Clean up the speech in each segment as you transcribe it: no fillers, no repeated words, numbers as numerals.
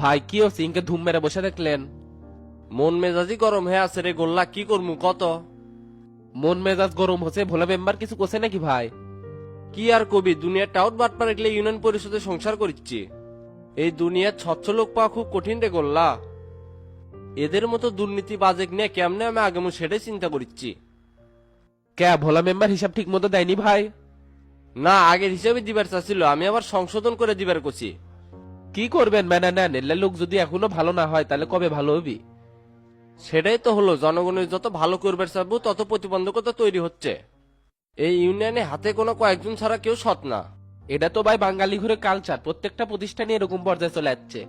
ভাই কি হচ্ছে ইনকে ধুম মেরে বসে দেখলেন? মন মেজাজি গরম হয়ে আছে রে গোল্লা, কি করমু কত? মন মেজাজ গরম হচ্ছে, ভোলা মেম্বার কিছু করছে নাকি ভাই? কি আর কবি, দুনিয়ার টাউট বাটপা রেখলে ইউনিয়ন পরিষদে সংসার করছি। এই দুনিয়ার স্বচ্ছ লোক পাওয়া খুব কঠিন রে গোল্লা। এদের মতো দুর্নীতি বাজেক নিয়ে কেমনে আমি আগামী সেটাই চিন্তা করছি। কে ভোলা মেম্বার হিসাব ঠিক মতো দেয়নি ভাই? না, আগের হিসাবে দিবার চাচ্ছিল, আমি আবার সংশোধন করে দিবার করছি। কি করবেন মেনে নেন, এলে লোক যদি এখনো ভালো না হয় তাহলে কবে ভালো হবি? সেটাই তো হলো, জনগণের যত ভালো করবার চাইবো তত প্রতিবন্ধকতা তৈরি হচ্ছে। এই ইউনিয়নে হাতে কোনো কয়েকজন ছাড়া কেউ সৎ না। এটা তো ভাই বাঙালি ঘুরে কালচার, প্রত্যেকটা প্রতিষ্ঠানে এরকম পর্যায়ে চলে যাচ্ছে।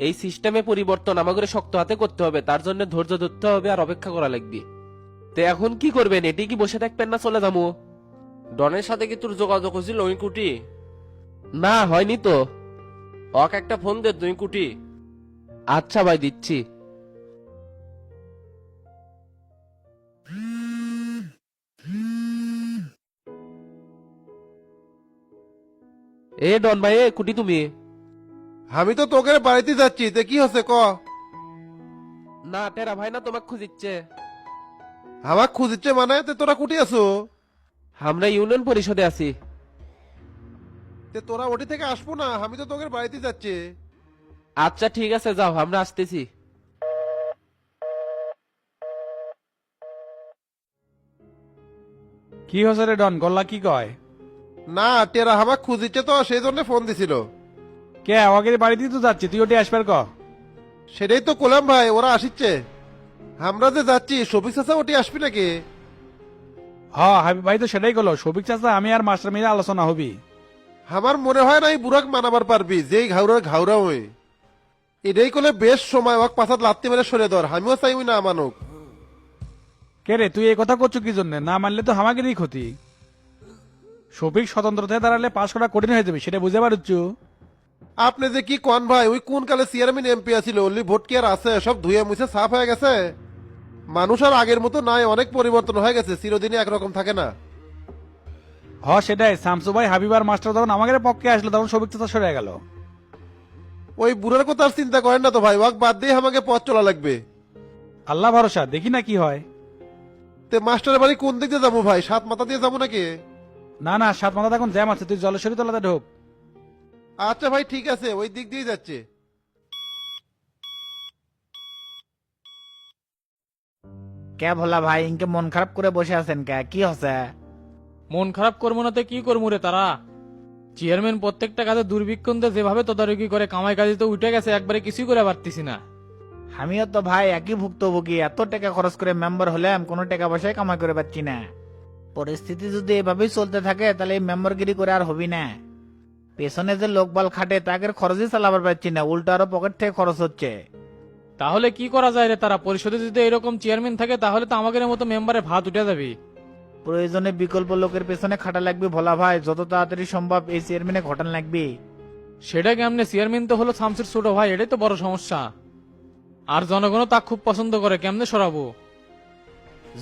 এই সিস্টেমে পরিবর্তন আমাদের শক্ত হাতে করতে হবে, তার জন্য ধৈর্য ধরতে হবে আর অপেক্ষা করা লাগবে। তো এখন কি করবেন, এটি কি বসে থাকবেন না চলে যাবো? ডনের সাথে কি তোর যোগাযোগ হয়েছিল ওই কুটি? না হয়নি তো। অক একটা ফোন দে তুই কুটি। আচ্ছা ভাই দিচ্ছি। এ ডন ভাই, এ কুটি তুমি? আমি তো তোকে বাড়িতে যাচ্ছি, তে কি হচ্ছে ক? না টেরা ভাই না তোমাকে খুঁজিচ্ছে। আমাক খুঁজিচ্ছে মানে? তে তোরা কুটি আছো? আমরা ইউনিয়ন পরিষদে আছি। তে তোরা ওটি থেকে আসবো না, আমি তো তোকে বাড়িতে যাচ্ছি। আচ্ছা ঠিক আছে যাও, আমরা আসতেছি। কি হচ্ছে রে ডন, গল্লা কি কয়? না, টেরা আমাক খুঁজিচ্ছে তো সেই জন্য ফোন দিছিল। কে আমাকে বাড়িতেই তো যাচ্ছি, তুই ওটি আসবার ক। সেটাই তো কোলাম ভাই, ওরা আসিচ্ছে। আমরা যে যাচ্ছি শফিক চাচা ওটি আসবি নাকি? হাবিব ভাই তো সেটাই করলো, সবিক চাচা আমি আর মাস্টার মিলে আলোচনা হবি। আমার মনে হয় না এই বুড়াক মানাবার পারবি, যেই ঘাউরা ঘাউরা হই। এটাই করলে বেশ সময় ওয়াক পাছাত লাত্তি মেরে সরে ধর, আমিও চাইবি না মানুক। কে রে তুই এই কথা করছো কি জন্য? না মানলে তো আমাকেরই ক্ষতি। সবিক স্বতন্ত্রতায় দাঁড়ালে পাশ করা কঠিন হয়ে যাবে, সেটা বুঝতে পারছ? আপনি যে কি কন ভাই, ওই কোন কালে চেয়ারম্যান এমপি আছিল, অনলি ভোট কি আর আছে? সব ধুয়ে মুছে সাফ হয়ে গেছে। মানুষ আর আগের মতো নাই, অনেক পরিবর্তন হয়ে গেছে, চিরদিনই একরকম থাকে না। সেটাই, শামসু ভাই হাবিব আর মাস্টার যখন আমাদের পক্ষে আসলো তখন সবিক চাচা সরে গেল। ওই বুড়ার কথা আর চিন্তা করেন না তো ভাই, ওয়াক বাদ দিয়ে আমাকে পথ চলা লাগবে। আল্লাহ ভরসা, দেখি না কি হয়। তে মাস্টারের বাড়ি কোন দিক দিয়ে যাবো ভাই, সাত মাথা দিয়ে যাবো নাকি? না না, সাত মাথা এখন জ্যাম আছে, তুই জলেশ্বরী তলাতে ঢোক। আচ্ছা ভাই ঠিক আছে, ওই দিক দিয়ে যাচ্ছে। কে ভোলা ভাই, ইনকে মন খারাপ করে বসে আছেন কে? কি হচ্ছে? মন খারাপ করবো না তো কি করবো রে তারা? চেয়ারম্যান প্রত্যেকটা কাজে দুর্ভিক্ষণ দিয়ে যেভাবে তদারকি করে কামাই কাজে তো উঠে গেছে, একবারে কিছুই করে পারতেছি না। আমিও তো ভাই একই ভুক্তভোগী, এত টাকা খরচ করে মেম্বার হলাম, কোনো টাকা পয়সায় কামাই করে পাচ্ছি না। পরিস্থিতি যদি এভাবেই চলতে থাকে তাহলে এই মেম্বারগিরি করে আর হবি না। পেছনে যে লোকবল খাটে তাকে খরচই চালাবার পাচ্ছি না, উল্টো আরো পকেট থেকে খরচ হচ্ছে। তাহলে কি করা যায় রে তারা? পরিষদে যদি এরকম চেয়ারম্যান থাকে তাহলে তো আমাদের মতো মেম্বারে ভাত উঠে যাবে। প্রয়োজনে বিকল্প লোকের পেছনে খাটা লাগবে ভোলা ভাই, যত তাড়াতাড়ি সম্ভব এই চেয়ারম্যানে ঘটান লাগবে। সেটা কেমনে? চেয়ারম্যান তো হলো শামসুর ছোট ভাই, এটাই তো বড় সমস্যা। আর জনগণও তা খুব পছন্দ করে, কেমনে সরাবো?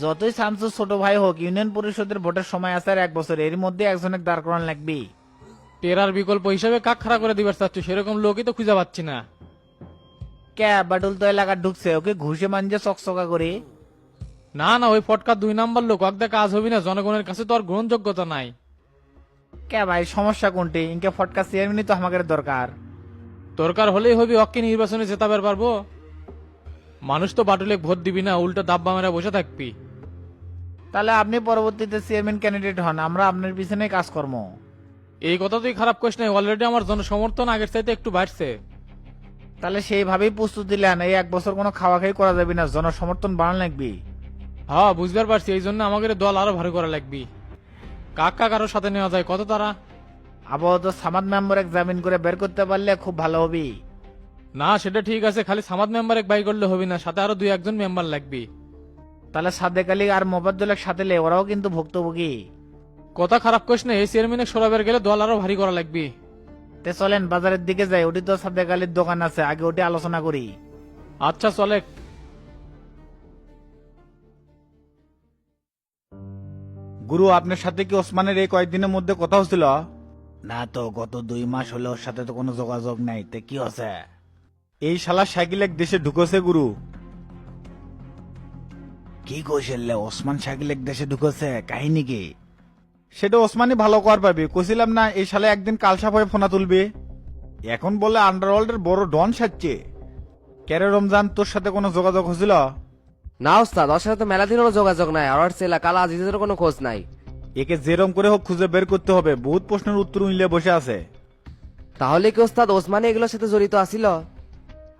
যতই শামসুর ছোট ভাই হোক, ইউনিয়ন পরিষদের ভোটের সময় আছে আর 1 বছর, এর মধ্যে একজনের দাঁড় করান লাগবে। টেরার বিকল্প হিসাবে কাক খাড়া করে দিবার চাচ্ছ, সেরকম লোকই তো খুঁজে পাচ্ছি না। কে বাটুল তো এলাকা ঢুকছে, ওকে ঘুষে মানজে চকচকা করে। না না, ওই ফটকা 2 নাম্বার লোক, একদা কাজ হবি না, জনগণের কাছে তো আর গ্রহণযোগ্যতা নাই। কে ভাই সমস্যা কোনটি? ইনকে ফটকা চেয়ারম্যানই তো আমাদের দরকার। দরকার হলেই হবি, অক্কে নির্বাচনে জেতাবার পারবো? মানুষ তো বাটুলে ভোট দিবি না, উল্টো দাব্বা মেরা বসে থাকবি। তাহলে আপনি পরবর্তীতে চেয়ারম্যান ক্যান্ডিডেট হন, আমরা আপনার পিছনে কাজকর্ম। এই কথা তুই খারাপ করিস নাই, অলরেডি আমার জনসমর্থন আগের চাইতে একটু বাড়ছে। তাহলে সেইভাবেই প্রস্তুতি নেন, এই 1 বছর কোনো খাওয়া খাই করা যাবে না, জনসমর্থন বাড়ান লাগবে। হ্যাঁ বুঝবার পারছি, এই জন্য আমাদের দল আরো ভারী করা লাগবি। কাক কাক আরো সাথে নেওয়া যায় কত তারা? আপাতত সামাদ মেম্বার জামিন করে বের করতে পারলে খুব ভালো হবে। না সেটা ঠিক আছে, খালি সামাদ মেম্বার এক বাই করলে হবি না, সাথে আরো 2-1 জন মেম্বার লাগবি। তাহলে সাদেক আলী আর মোবাদ্দুলের সাথে লে, ওরাও কিন্তু ভুক্তভোগী। কথা খারাপ করিস না, এই চেয়ারম্যানের সরাবের গেলে দল আরো ভারী করা লাগবি। তে চলেন বাজারের দিকে যাই, ওটি তো সাদেক আলীর দোকান আছে, আগে ওটি আলোচনা করি। আচ্ছা চলে। গুরু, আপনার সাথে কি ওসমানের এই কয়েকদিনের মধ্যে কথা হচ্ছিল? না তো, গত 2 মাস হলো ওর সাথে তো কোনো যোগাযোগ নাই। তে কি হচ্ছে? এই শালা সাইকেল এক দেশে ঢুকেছে গুরু। কি কৌশল্য ওসমান শাকিল এক দেশে ঢুকেছে, কাহিনী কি? সেটা ওসমানই ভালো কর পাবি, কছিলাম না এই শালা একদিন কালসাপ হয়ে ফোনা তুলবে। এখন বলে আন্ডারওয়ার্ল্ডের বড় ডন সাজছে। ক্যারে রমজান, তোর সাথে কোনো যোগাযোগ হয়েছিল? না ওস্তাদ, ওর সাথে তো মেলা দিনেরও যোগাযোগ নাই, আর ওর ছেলে কালা আজিজেরও কোনো খোঁজ নাই। একে যেরম করে হোক খুঁজে বের করতে হবে, বহুত প্রশ্নের উত্তর মিলে বসে আছে। তাহলে কি ওস্তাদ ওসমানী এগুলোর সাথে জড়িত আছিল?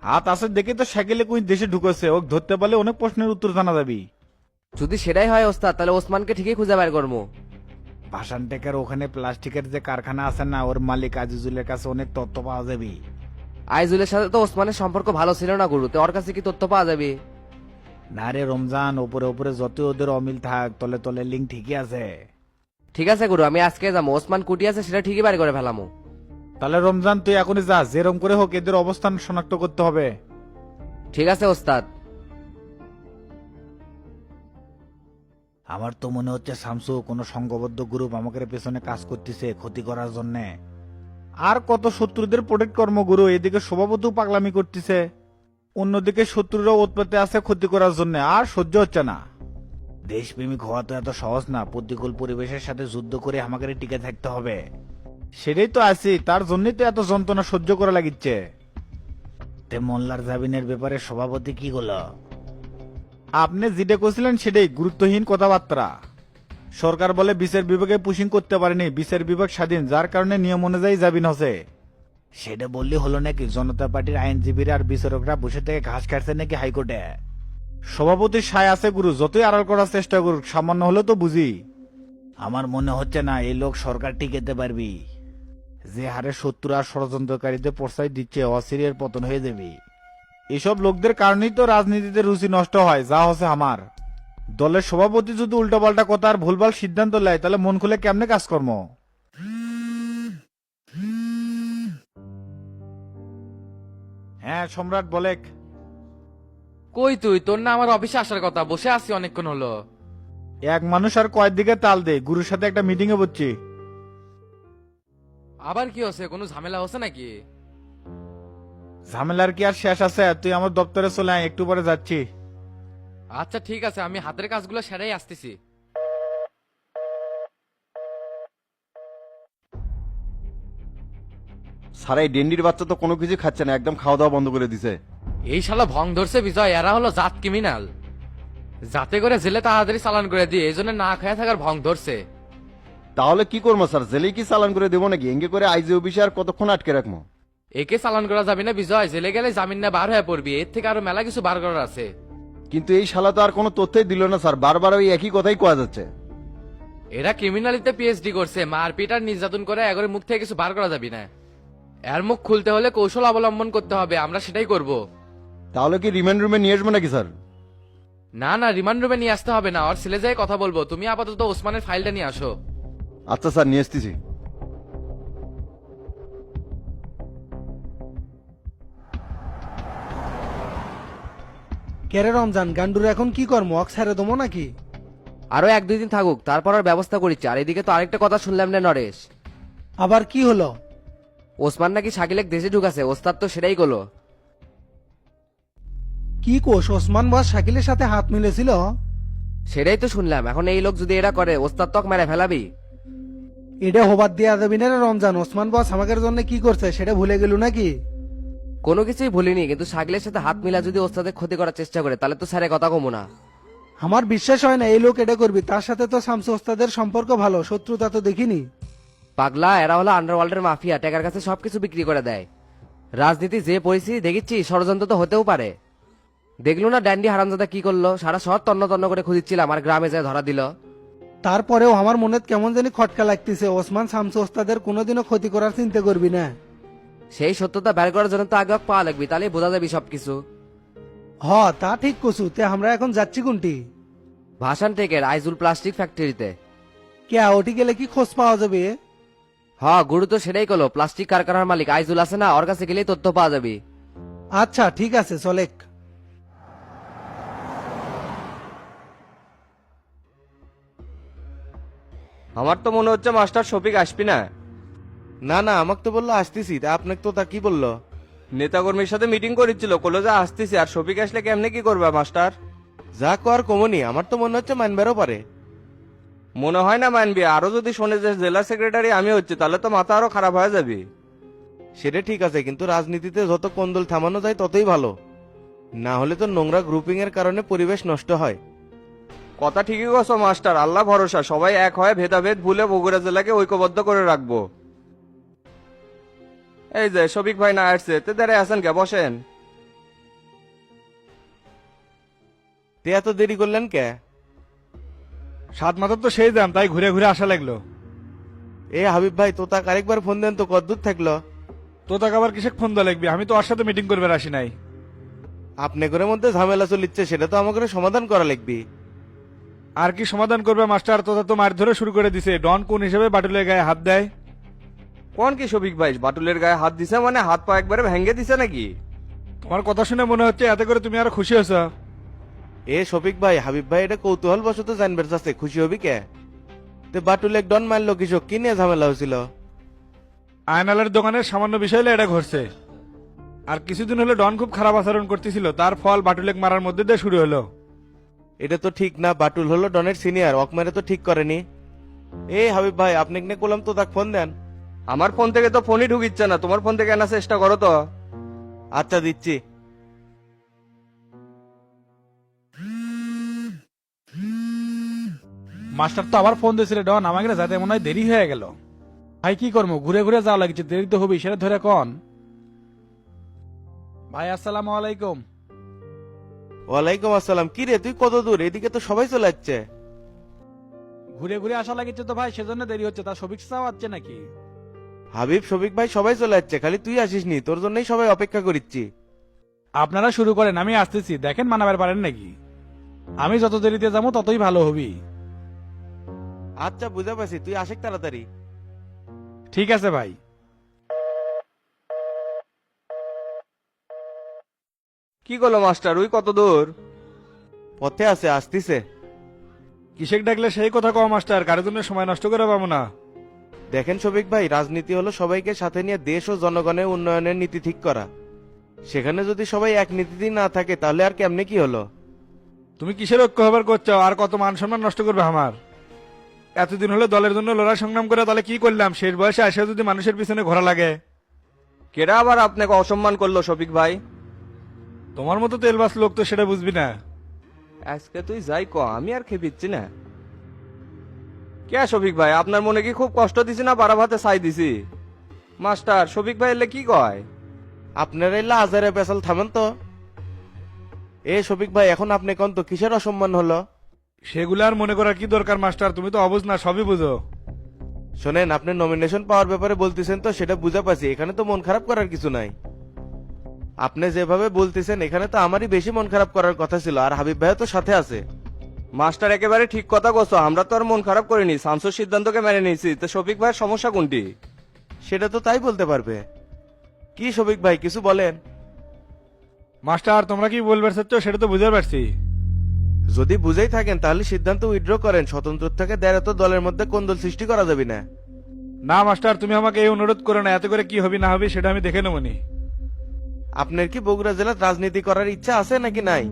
হাত আছে দেখে তো সাইকেলে কোন দেশে ঢুকেছে, ওক ধরতে পারলে অনেক প্রশ্নের উত্তর জানা যাবি। যদি সেটাই হয় ওস্তাদ, তাহলে ওসমানকে ঠিকই খুঁজে বের করবো। ভাসান টেকের ওখানে প্লাস্টিকের যে কারখানা আছে না, ওর মালিক আজিজুলের কাছে অনেক তথ্য পাওয়া যাবে। আইজুলের সাথে তো ওসমানের সম্পর্ক ভালো ছিল না গুরু, তো ওর কাছে কি তথ্য পাওয়া যাবে? না রে রমজান, ওপরে ওপরে যতই ওদের অমিল থাক, তলে তলে লিঙ্ক ঠিকই আছে। ঠিক আছে গুরু, আমি আজকে যাবো, ওসমান কুটি আছে সেটা ঠিকই বাড়ি করে ফেলামো। তাহলে রমজান তুই এখনই যা, যেরম করে হোক এদের অবস্থান শনাক্ত করতে হবে। ঠিক আছে ওস্তাদ। আমার তো মনে হচ্ছে শামসু কোনো সংঘবদ্ধ গ্রুপ আমাদের পেছনে কাজ করতেছে ক্ষতি করার জন্য। আর কত শত্রুদের প্রোটেক্ট কর্মগুরু, এদিকে সভাপতিও পাগলামি করতেছে, অন্যদিকে শত্রুরা উৎপত্তি আছে ক্ষতি করার জন্য, আর সহ্য হচ্ছে না। দেশপ্রেমিক হওয়া তো এত সহজ না, প্রতিকূল পরিবেশের সাথে যুদ্ধ করে আমাদের টিকে থাকতে হবে। সেটাই তো আছি, তার জন্যই তো এত যন্ত্রণা সহ্য করা লাগিচ্ছে। তে মোল্লার জামিনের ব্যাপারে সভাপতি কি হলো? আপনি যেটা করছিলেন সেটাই, গুরুত্বহীন কথাবার্তা। সরকার বলে বিচার বিভাগে পুশিং করতে পারেনি, বিচার বিভাগ স্বাধীন, যার কারণে নিয়ম অনুযায়ী জামিন হচ্ছে। সেটা বললে হলো নাকি? জনতা পার্টির আইনজীবীরা আর বিচারকরা বসে থেকে ঘাস কাটছে নাকি হাইকোর্টে? সভাপতির সায় আছে গুরু, যতই আড়াল করার চেষ্টা করুক সামান্য হলেও তো বুঝি। আমার মনে হচ্ছে না এই লোক সরকার টিকেতে পারবি। যে হারে শত্রু আর ষড়যন্ত্রকারীদের প্রশ্রয় দিচ্ছে, অসিরিয়ার পতন হয়ে যাবে। এসব লোকদের কারণেই তো রাজনীতিতে রুচি নষ্ট হয়, যা হচ্ছে আমার। দলের সভাপতি যদি উল্টোপাল্টা কথা আর ভুলভাল সিদ্ধান্ত নেয়, তাহলে মন খুলে কেমনে কাজকর্ম? হ্যাঁ সম্রাট বলেক। কই তুই? তোর না আমার অফিসে আসার কথা, বসে আছি অনেকক্ষণ হলো। এক মানুষ আর কয়েক দিকে তাল দে, গুরুর সাথে একটা মিটিং এ বসছি। আবার কি হচ্ছে? কোনো ঝামেলা হচ্ছে নাকি? ঝামেলার কি আর শেষ আছে? তুই আমার দপ্তরে চলে আয়, একটু পরে যাচ্ছি। আচ্ছা ঠিক আছে, আমি হাতের কাজগুলো সেরাই আসতেছি। সারা এই ডেন্ডির বাচ্চা তো কোনো কিছু খাচ্ছে না, একদম খাওয়া দাওয়া বন্ধ করে দিছে। এই শালা ভং ধরছে বিজয়, এরা হলো জাত ক্রিমিনাল। যাতে করে জেলে তাড়াতাড়ি চালান করে দিয়ে, এই জন্য না খায়া থাকার ভং ধরছে। তাহলে কি করবো স্যার, জেলেই কি চালান করে দেবো নাকি? এঙ্গে করে আইজি অফিসে আর কতক্ষণ আটকে রাখবো? একে চালান করা যাবে না বিজয়, জেলে গেলে জামিন না বার হয়ে পড়বি, এর থেকে আরো মেলা কিছু বার করার আছে। কিন্তু এই শালা তো আর কোনো তথ্যই দিল না স্যার, বারবার ওই একই কথাই কোয়া যাচ্ছে। এরা ক্রিমিনালিতে পিএইচডি করছে, মারপিট আর নির্যাতন করে এগরে মুখ থেকে কিছু বার করা যাবে না। এর মুখ খুলতে হলে কৌশল অবলম্বন করতে হবে, আমরা সেটাই করব। তাহলে কি রিমান্ড রুমে নিয়ে আসবো নাকি স্যার? না না, রিমান্ড রুমে নিয়ে আসতে হবে না, ওর ছেলে যায় কথা বলবো। তুমি আপাতত ওসমানের ফাইলটা নিয়ে আসো। আচ্ছা স্যার, নিয়ে আসতেছি। কেরে রমজান, গান্ডুর এখন কি কর্ম? অক ছেড়ে দমো নাকি? আরো 1-2 দিন থাকুক, তারপর আর ব্যবস্থা করিচ্ছি। আর এদিকে তো আরেকটা কথা শুনলাম না নরেশ, আবার কি হলো? ওসমান নাকি শাকিলেক দেশে ঢুকাছে, ওস্তাদ তো সেটাই করলো। কি কোষ? ওসমান বস শাকিলের সাথে হাত মিলেছিল? সেটাই তো শুনলাম। এখন এই লোক যদি এরা করে, ওস্তাদ তো মেরে ফেলাবি। এটা হবার দিয়া দেবি না রে রমজান। ওসমান বস আমাদের জন্য কি করছে সেটা ভুলে গেল নাকি? কোনো কিছুই ভুলিনি, কিন্তু শাকিলের সাথে হাত মিলা যদি ওস্তাদের ক্ষতি করার চেষ্টা করে, তাহলে তো স্যারে কথা কমু না। আমার বিশ্বাস হয় না এই লোক এটা করবি। তার সাথে তো শামসু ওস্তাদের সম্পর্ক ভালো, শত্রুতা তো দেখিনি। পাগলা, এরা হলো আন্ডারওয়ার্ল্ডের মাফিয়া, টাকার কাছে সবকিছু বিক্রি করে দেয়। রাজনীতি যে পরিস্থিতি দেখিচ্ছি, ষড়যন্ত্র তো হতেও পারে। দেখলো না ড্যান্ডি হারামজাদা কি করলো? সারা শহর তন্ন তন্ন করে খুঁজছিলাম, আর গ্রামে যায় ধরা দিল। তারপরেও আমার মনে কেমন জানি খটকা লাগতেছে। ওসমান শামসু ওস্তাদের কোনোদিনও ক্ষতি করার চিন্তা করবি না। সেই সত্যতা বের করার জন্য তো আগে পাওয়া লাগবে, তাহলে বোঝা যাবে সবকিছু। হ, তা ঠিক কছু। তে আমরা এখন যাচ্ছি কোনটি? ভাসান টেকের আইজুল প্লাস্টিক ফ্যাক্টরিতে। কে ওটি গেলে কি খোঁজ পাওয়া যাবে? গুরু তো সেটাই করলো। প্লাস্টিক কারখানার মালিক আইজুল আছে না, ওর কাছে গেলেই তথ্য পাওয়া যাবে। আচ্ছা ঠিক আছে, চলেক। আমার তো মনে হচ্ছে মাস্টার শফিক আসবি না। না না, আমাকে তো বললো আসতেছি, তা আপনাকে তো তা কি বললো? নেতাকর্মীর সাথে মিটিং করেছিল কলেজে আসতেছি, আর শফিক আসলে কেমনে কি করবে মাস্টার? যা কর কমনি, আমার তো মনে হচ্ছে মানবারও পারে। মনে হয় না মানবি, আরো যদি শোনে যে জেলা সেক্রেটারি আমি হচ্ছে তাহলে তো মাথা আরো খারাপ হয়ে যাবে। সেটা ঠিক আছে, কিন্তু রাজনীতিতে যত কোন্দল থামানো যায় ততই ভালো, না হলে তো নোংরা গ্রুপিং এর কারণে পরিবেশ নষ্ট হয়। কথা ঠিকই কছো মাস্টার, আল্লাহ ভরসা, সবাই এক হয় ভেদাভেদ ভুলে বগুড়া জেলাকে ঐক্যবদ্ধ করে রাখবো। এই যে শফিক ভাই না আসছে, তে দাঁড়ায় আছেন কে, বসেন। তে এত দেরি করলেন কে? সাত মাথার তো সেই দাম, তাই ঘুরে ঘুরে আসা লাগলো। এ হাবিব ভাই, তো তাক আরেকবার ফোন দেন তো, কদ্দূর থাকলো? তো তাকে আবার কিসে ফোন দেওয়া লাগবে? আমি তো ওর সাথে মিটিং করবে আসি নাই। আপনি করে মধ্যে ঝামেলা চলিচ্ছে, সেটা তো আমাকে সমাধান করা লাগবে। আর কি সমাধান করবে মাস্টার? তোতা তো মার ধরে শুরু করে দিছে। ডন কোন হিসেবে বাটুলের গায়ে হাত দেয়? কোন কি শফিক ভাই, বাটুলের গায়ে হাত দিছে মানে হাত পা একবারে ভেঙে দিছে নাকি? তোমার কথা শুনে মনে হচ্ছে এতে করে তুমি আরো খুশি হয়েছ। এ শফিক ভাই, হাবিব ভাই এটা কৌতূহল বশত জানবে চাচ্ছে, খুশি হবি কে? তে বাটুলে ডন মারলো কৃষক, কি নিয়ে ঝামেলা হয়েছিল? আয়নালের দোকানের সামান্য বিষয় হলে এটা ঘটছে। আর কিছুদিন হলে ডন খুব খারাপ আচরণ করতেছিল, তার ফল বাটুলেক মারার মধ্যে দিয়ে শুরু হলো। এটা তো ঠিক না, বাটুল হলো ডনের সিনিয়র, অকমারে তো ঠিক করেনি। এ হাবিব ভাই, আপনি নে করলাম তো তাক ফোন দেন। আমার ফোন থেকে তো ফোনই ঢুকিচ্ছে না, তোমার ফোন থেকে আনার চেষ্টা করো তো। আচ্ছা দিচ্ছি। মাস্টার তো আবার ফোন দিয়েছিল ডন, আমাকে যাতে মনে হয় দেরি হয়ে গেল। ভাই কি করবো, ঘুরে ঘুরে যাওয়া লাগছে, দেরি তো হবেই, সেটা ধরে কন। ভাই আসসালামু আলাইকুম। ওয়ালাইকুম আসসালাম। কি রে তুই কত দূর? এদিকে তো সবাই চলে যাচ্ছে। ঘুরে ঘুরে আসা লাগিচ্ছে তো ভাই, সেজন্য দেরি হচ্ছে। তার সবিক চাওয়াচ্ছে নাকি? হাবিব শফিক ভাই সবাই চলে যাচ্ছে, খালি তুই আসিসনি, তোর জন্যই সবাই অপেক্ষা করিচ্ছি। আপনারা শুরু করেন, আমি আসতেছি। দেখেন মানাবার পারেন নাকি? আমি যত দেরিতে যাবো ততই ভালো হবি। আচ্ছা বুঝা পাচ্ছি, তুই আসিস তাড়াতাড়ি। ঠিক আছে ভাই। কি করলো মাস্টার, ওই কত দূর? পথে আছে, আসতিছে। কিসেক ডাকলে সেই কথা কও মাস্টার, কারোর জন্য সময় নষ্ট করে পাবো না। দেখেন শফিক ভাই, রাজনীতি হলো সবাইকে সাথে নিয়ে দেশ ও জনগণের উন্নয়নের নীতি ঠিক করা। সেখানে যদি সবাই এক নীতিতে না থাকে তাহলে আর কেমনে কি হলো? তুমি কিসের ঐক্য হবার করছো? আর কত মান সম্মান নষ্ট করবে আমার? এতদিন হলে দলের জন্য লড়াই সংগ্রাম করে, তাহলে কি করলাম? শেষ বয়সে এসে যদি মানুষের পিছনে ঘোরা লাগে। কেডা আবার আপনাকে অসম্মান করলো শফিক ভাই? তোমার মতো তেলবাস লোক তো সেটা বুঝবি না। আজকে তুই যাই ক, আমি আর খেপিচ্ছি না। কে শফিক ভাই, আপনার মনে কি খুব কষ্ট দিছি না বারা ভাতে ছাই দিছি? মাস্টার শফিক ভাই এলে কি কয়? আপনারা এলা আজারে পেশাল থামেন তো। এ শফিক ভাই, এখন আপনি কোন তো কিসের অসম্মান হলো? সেগুলো আর মনে করার কি দরকার মাস্টার? তুমি তো অবুঝ না, সবই বুঝো। শোনেন, আপনি নমিনেশন পাওয়ার ব্যাপারে বলতেছেন তো, সেটা বুঝা পাচ্ছি, এখানে তো মন খারাপ করার কিছু নাই। আপনি যেভাবে বলতেছেন এখানে তো আমারই বেশি মন খারাপ করার কথা ছিল, আর হাবিব ভাই তো সাথে আছে। মাস্টার একেবারে ঠিক কথা কছো, আমরা তো আর মন খারাপ করিনি, শামসুর সিদ্ধান্তকে মেনে নিয়েছি। তো শফিক ভাইয়ের সমস্যা কোনটি? সেটা তো তাই বলতে পারবে। কি শফিক ভাই, কিছু বলেন। মাস্টার তোমরা কি বলবে চাচ্ছ সেটা তো বুঝতে পারছি। যদি বুঝেই থাকেন তাহলে সিদ্ধান্ত উইথড্র করেন, স্বতন্ত্র থেকে দেড় তো দলের মধ্যে কোন্দল সৃষ্টি করা যাবে না। না মাস্টার, তুমি আমাকে এই অনুরোধ করো না, এত করে কি হবি না হবি সেটা আমি দেখে নেবনি। আপনার কি বগুড়া জেলার রাজনীতি করার ইচ্ছা আছে নাকি নাই?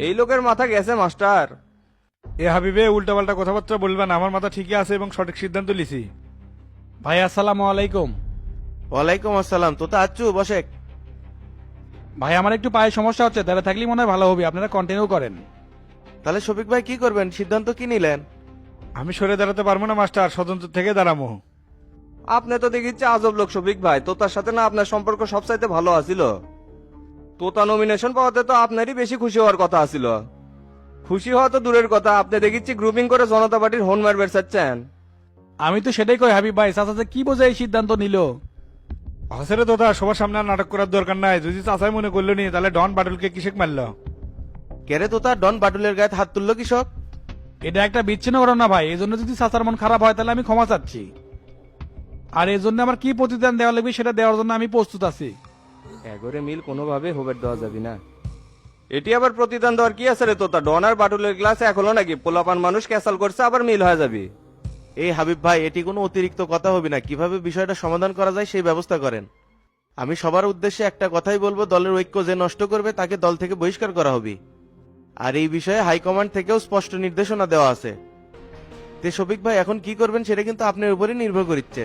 এই লোকের মাথা গেছে মাস্টার। এ হাবিবে উল্টাপাল্টা কথাবার্তা বলবেন, আমার মাথা ঠিকই আছে এবং সঠিক সিদ্ধান্ত লিছি। ভাই আসসালামু আলাইকুম। ওয়ালাইকুম আসসালাম। তো আচ্ছু বসে। ভাই আমার একটু পায়ে সমস্যা হচ্ছে, দাঁড়া থাকলে মনে হয় ভালো হবে, আপনারা কন্টিনিউ করেন। তাহলে শফিক ভাই কি করবেন, সিদ্ধান্ত কি নিলেন? আমি সরে দাঁড়াতে পারবো না মাস্টার, স্বতন্ত্র থেকে দাঁড়াবো। আপনি তো দেখিচ্ছে আজব লোক শফিক ভাই, তোতার সাথে না আপনার সম্পর্ক সবচাইতে ভালো আছিল। তোতা নমিনেশন পাওয়াতে তো আপনারই বেশি খুশি হওয়ার কথা আছিল। খুশি হওয়া তো দূরের কথা, আপনি দেখিচ্ছি গ্রুপিং করে জনতা পার্টির হোন মারবের চাচ্ছেন। আমি তো সেটাই কই হাবিব ভাই, চাচা যে কি বোঝে এই সিদ্ধান্ত নিল। হসেরে দাদা, সবার সামনে আর নাটক করার দরকার নাই। যদি চাচাই মনে করলো নি, তাহলে ডন বাটুলকে কিসেক মারলো? কেরে তো তার ডন বাটুলের গায়ে হাত তুললো কৃষক? এটা একটা বিচ্ছিন্ন ঘটনা ভাই, এই জন্য যদি চাচার মন খারাপ হয় তাহলে আমি ক্ষমা চাচ্ছি। আর এই জন্য আমার কি প্রতিদান দেওয়া লাগবে সেটা দেওয়ার জন্য আমি প্রস্তুত আছি। এগরে মিল কোনোভাবে হোবের দেওয়া যাবে না। এটি আবার প্রতিদান দেওয়ার কি আছে রে তোতা? ডন আর বাটুলের গ্লাস এক হলো নাকি? পোলাপান মানুষ ক্যাসাল করছে, আবার মিল হয়ে যাবে। এই হাবিব ভাই, এটি কোনো অতিরিক্ত কথা হবে না, কিভাবে বিষয়টা সমাধান করা যায় সেই ব্যবস্থা করেন। আমি সবার উদ্দেশ্যে একটা কথাই বলবো, দলের ঐক্য যে নষ্ট করবে তাকে দল থেকে বহিষ্কার করা হবে। আর এই বিষয়ে হাইকমান্ড থেকেও স্পষ্ট নির্দেশনা দেওয়া আছে। তে শফিক ভাই এখন কি করবেন সেটা কিন্তু আপনার উপরে নির্ভর করছে।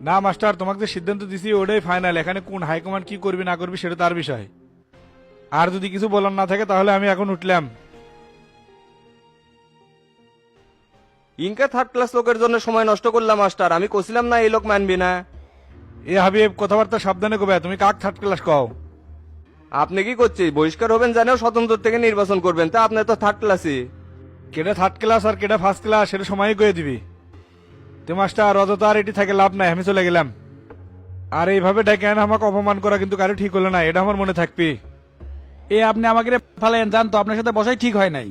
না মাস্টার, তোমাকে যে সিদ্ধান্ত দিছি ওটাই ফাইনাল। এখানে কোন হাইকমান্ড কি করবি না করবি সেটা তার বিষয়। আর যদি কিছু বলার না থাকে তাহলে আমি এখন উঠলাম। ইনকা থার্ড ক্লাস লোকের জন্য সময় নষ্ট করলাম মাস্টার, আমি কছিলাম না এই লোক মানবি না। এ হাবিব, কথাবার্তা সাবধানে কবে, তুমি কাক থার্ড ক্লাস কও? আপনি কি করছি বহিষ্কার হবেন জানেও স্বতন্ত্র থেকে নির্বাচন করবেন, তা আপনি তো থার্ড ক্লাসই। কেডা থার্ড ক্লাস আর কেডা ফার্স্ট ক্লাস সেটা সময় কয়ে দিবি। তো মাস্টার অযথা আর এটি থাকে লাভ নাই, আমি চলে গেলাম। আর এইভাবে ডেকে আনে আমাকে অপমান করা কিন্তু কারো ঠিক হলো না, এটা আমার মনে থাকবি। এ আপনি আমাকে ফালেন, জান তো আপনার সাথে বসাই ঠিক হয় নাই।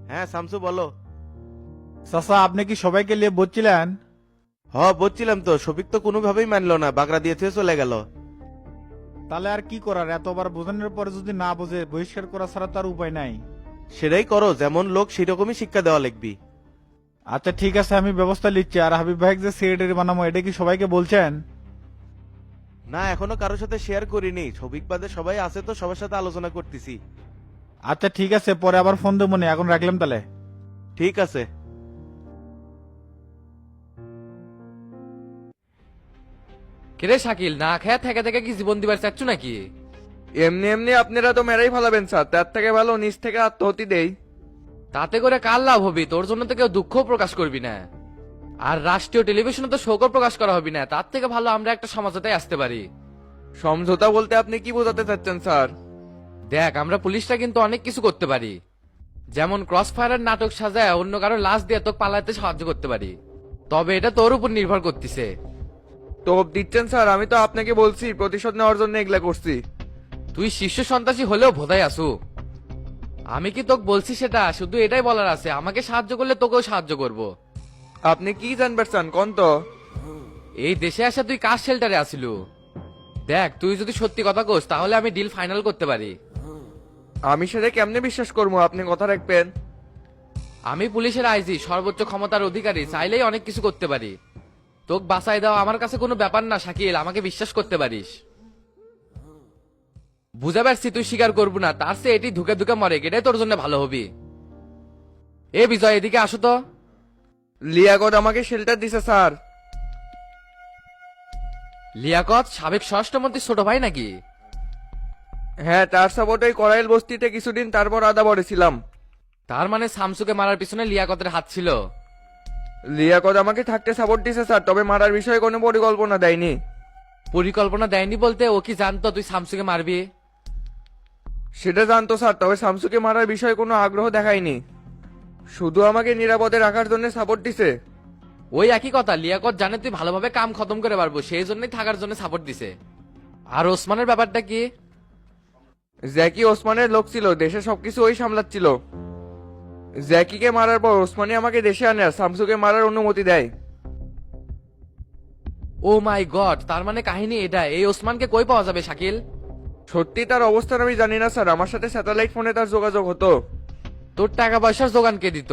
হ্যাঁ শামসু বলো। চাচা, আপনি কি সবাইকে নিয়ে বলছিলেন? বলছিলাম তো, শফিক তো কোনোভাবেই মানলো না, বাগড়া দিয়ে থুয়ে চলে গেল। তাহলে আর কি করার, এতবার বোঝানোর পরে যদি না বোঝে বহিষ্কার করা ছাড়া তার উপায় নাই। সেটাই করো, যেমন লোক সেরকমই শিক্ষা দেওয়া লিখবি। আচ্ছা ঠিক আছে, আমি ব্যবস্থা নিচ্ছি। আর হাবিব ভাই যে সেক্রেটারি বানাবো এটা কি সবাইকে বলছেন? না, এখনো কারোর সাথে শেয়ার করিনি। শফিক বাদে সবাই আছে তো, সবার সাথে আলোচনা করতেছি। আচ্ছা ঠিক আছে, পরে আবার ফোন দেবো মনে, এখন রাখলাম তাহলে। ঠিক আছে। কিরে শাকিল, না খেয়ে থেকে থেকে কি জীবন দিবার চাচ্ছ নাকি? এমনি এমনি আপনারা তো মেরাই ফেলাবেন স্যার, তার থেকে ভালো নিজ থেকে আত্মহতি দেই। তাতে করে কার লাভ হবি? তোর জন্য তো কেউ দুঃখ প্রকাশ করবি না, আর রাষ্ট্রীয় টেলিভিশনে তো শোকর প্রকাশ করা হবি না। তার থেকে ভালো আমরা একটা সমঝোতায় আসতে পারি। সমঝোতা বলতে আপনি কি বোঝাতে চাচ্ছেন স্যার? দেখ, আমরা পুলিশটা কিন্তু অনেক কিছু করতে পারি, যেমন ক্রস ফায়ারের নাটক সাজায় অন্য কারো লাশ দিয়ে তোকে পালাতে সাহায্য করতে পারি। তবে এটা তোর উপর নির্ভর করতেছে। তোপ দিচ্ছেন স্যার? আমি তো আপনাকে বলছি প্রতিশোধ নেওয়ার জন্য এগুলা করছি। তুই শীর্ষ সন্ত্রাসী হলেও ভোদাই আসু। আমি কি তোকে বলছি সেটা? শুধু এটাই বলার আছে, আমাকে সাহায্য করলে তোকেও সাহায্য করব। আপনি কি জানবার চান কোন তো? এই দেশে আসা তুই কার শেল্টারে আসিলু? দেখ, তুই যদি সত্যি কথা কোস তাহলে আমি ডিল ফাইনাল করতে পারি। আমি সেটা কেমনে বিশ্বাস করবো? আপনি কথা রাখবেন। আমি পুলিশের আইজি, সর্বোচ্চ ক্ষমতার অধিকারী, চাইলেই অনেক কিছু করতে পারি। তোকে বাঁচাই দাও আমার কাছে কোনো ব্যাপার না শাকিল, আমাকে বিশ্বাস করতে পারিস। বুঝা পারছি তুই স্বীকার করবো না, তার চেয়ে এটি ধুকে ধুকে মরে, এটাই তোর জন্য ভালো হবি। এ বিজয়, এদিকে আসো তো। লিয়াকত আমাকে শেল্টার দিছে স্যার। লিয়াকত সাবেক স্বরাষ্ট্রমন্ত্রী ছোট ভাই নাকি? হ্যাঁ, তার সাপোর্টে করাইল বস্তিতে কিছুদিন, তারপর আদাবরে ছিলাম। তার মানে শামসুকে মারার পিছনে লিয়াকতের হাত ছিল? লিয়াকত আমাকে থাকতে সাপোর্ট দিছে স্যার, তবে মারার বিষয়ে কোনো পরিকল্পনা দেয়নি। পরিকল্পনা দেয়নি বলতে ও কি জানতো তুই শামসুকে মারবি? সেটা জানতো স্যার, তবে শামসুকে মারার বিষয়ে কোনো আগ্রহ দেখায়নি, শুধু আমাকে নিরাপদে রাখার জন্য সাপোর্ট দিছে। ওই একই কথা, লিয়াকত জানে তুই ভালোভাবে কাম খতম করে পারবো, সেই জন্যই থাকার জন্য সাপোর্ট দিছে। আর ওসমানের ব্যাপারটা কি? জ্যাকি ওসমানের লোক ছিল, দেশে সবকিছু ওই সামলাচ্ছিল। জ্যাকিকে মারার পর ওসমানই আমাকে দেশে আনে আর শামসুকে মারার অনুমতি দেয়। ও মাই গড, তার মানে কাহিনী এটা। এই ওসমানকে কই পাওয়া যাবে শাকিল? সত্যি তার অবস্থান আমি জানি না স্যার, আমার সাথে স্যাটেলাইট ফোনে তার যোগাযোগ হতো। তোর টাকা পয়সার যোগান কে দিত?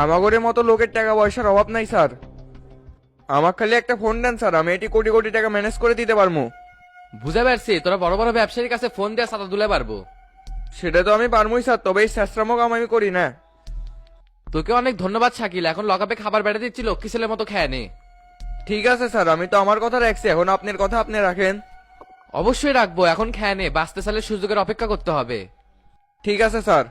আমাগরের মতো লোকের টাকা পয়সার অভাব নাই স্যার, আমার খালি একটা ফোন দেন স্যার, আমি এটি কোটি কোটি টাকা ম্যানেজ করে দিতে পারবো। বুঝে পারছি, তোরা বড় বড় ব্যবসায়ীর কাছে ফোন দিয়ে সাদা তুলে পারবো। সেটা তো আমি পারবোই স্যার, তবে এই শেষরামো কাম আমি করি না। তোকে অনেক ধন্যবাদ শাকিল, এখন লকাপে খাবার বেড়ে দিচ্ছি, লক্ষ্মী ছেলের মতো খেয়ে নে। ঠিক আছে স্যার, আমি তো আমার কথা রাখছি, এখন আপনার কথা আপনি রাখেন। অবশ্যই রাখবো, এখন খেয়ে নে, বাঁচতে চাইলে সুযোগের অপেক্ষা করতে হবে। ঠিক আছে স্যার।